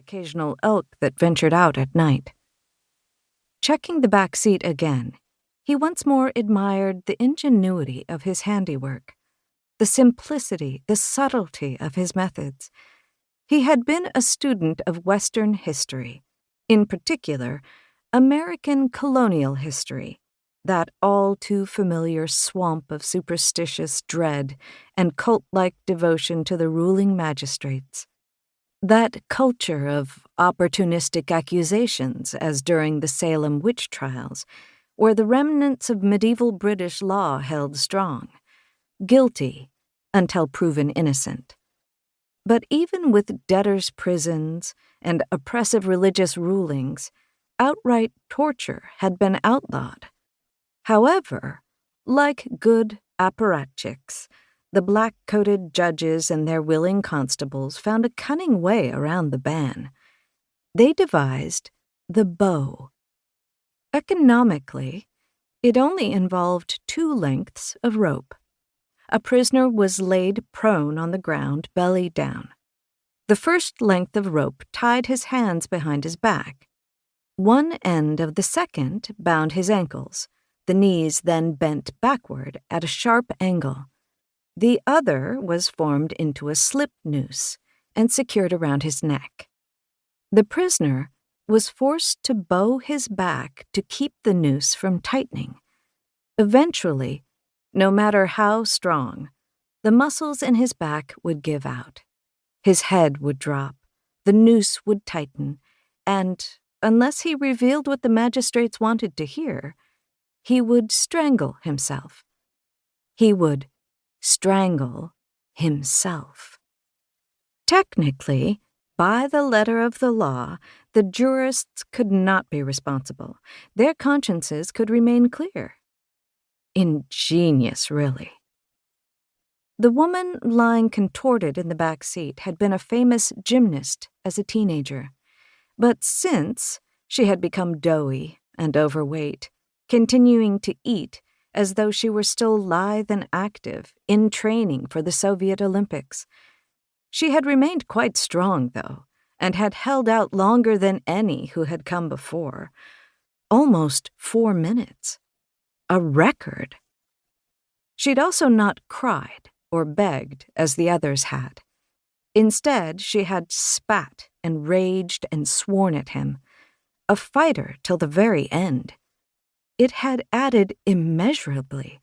occasional elk that ventured out at night. Checking the back seat again, he once more admired the ingenuity of his handiwork, the simplicity, the subtlety of his methods. He had been a student of Western history, in particular, American colonial history, that all-too-familiar swamp of superstitious dread and cult-like devotion to the ruling magistrates. That culture of opportunistic accusations, as during the Salem witch trials, where the remnants of medieval British law held strong, guilty until proven innocent. But even with debtors' prisons and oppressive religious rulings, outright torture had been outlawed. However, like good apparatchiks, the black-coated judges and their willing constables found a cunning way around the ban. They devised the bow. Economically, it only involved 2 lengths of rope. A prisoner was laid prone on the ground, belly down. The first length of rope tied his hands behind his back. One end of the second bound his ankles. The knees then bent backward at a sharp angle. The other was formed into a slip noose and secured around his neck. The prisoner was forced to bow his back to keep the noose from tightening. Eventually, no matter how strong, the muscles in his back would give out. His head would drop, the noose would tighten, and, unless he revealed what the magistrates wanted to hear, he would strangle himself. He would strangle himself. Technically, by the letter of the law, the jurists could not be responsible. Their consciences could remain clear. Ingenious, really. The woman lying contorted in the back seat had been a famous gymnast as a teenager, but since she had become doughy and overweight, continuing to eat as though she were still lithe and active, in training for the Soviet Olympics. She had remained quite strong, though, and had held out longer than any who had come before. Almost 4 minutes. A record. She'd also not cried or begged as the others had. Instead, she had spat and raged and sworn at him. A fighter till the very end. It had added immeasurably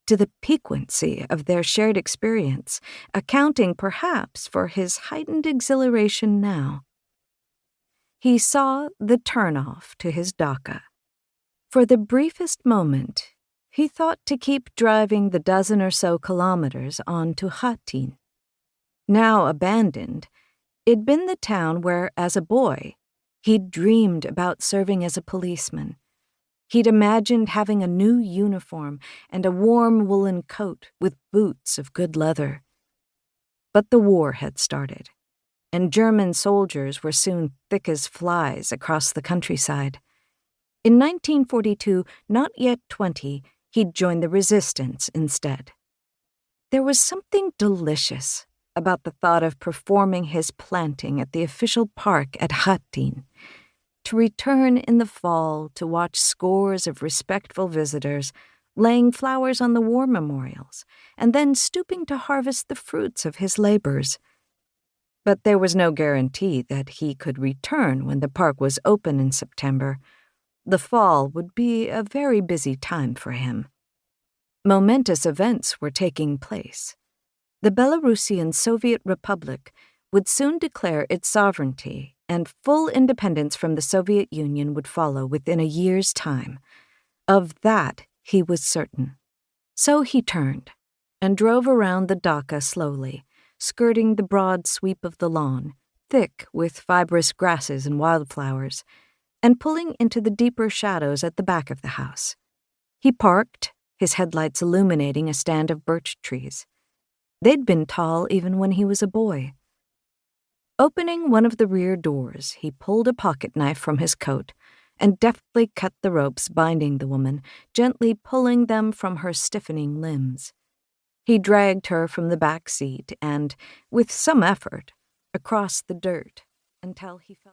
to the piquancy of their shared experience, accounting perhaps for his heightened exhilaration now. He saw the turn-off to his dacha. For the briefest moment, he thought to keep driving the dozen or so kilometers on to Khatyn. Now abandoned, it'd been the town where, as a boy, he'd dreamed about serving as a policeman. He'd imagined having a new uniform and a warm woolen coat with boots of good leather. But the war had started, and German soldiers were soon thick as flies across the countryside. In 1942, not yet 20, he'd joined the resistance instead. There was something delicious about the thought of performing his planting at the official park at Khatyn, to return in the fall to watch scores of respectful visitors laying flowers on the war memorials and then stooping to harvest the fruits of his labors. But there was no guarantee that he could return when the park was open in September. The fall would be a very busy time for him. Momentous events were taking place. The Belarusian Soviet Republic would soon declare its sovereignty, and full independence from the Soviet Union would follow within a year's time. Of that he was certain. So he turned and drove around the dacha slowly, skirting the broad sweep of the lawn, thick with fibrous grasses and wildflowers, and pulling into the deeper shadows at the back of the house. He parked, his headlights illuminating a stand of birch trees. They'd been tall even when he was a boy. Opening one of the rear doors, he pulled a pocket knife from his coat and deftly cut the ropes binding the woman, gently pulling them from her stiffening limbs. He dragged her from the back seat and, with some effort, across the dirt until he felt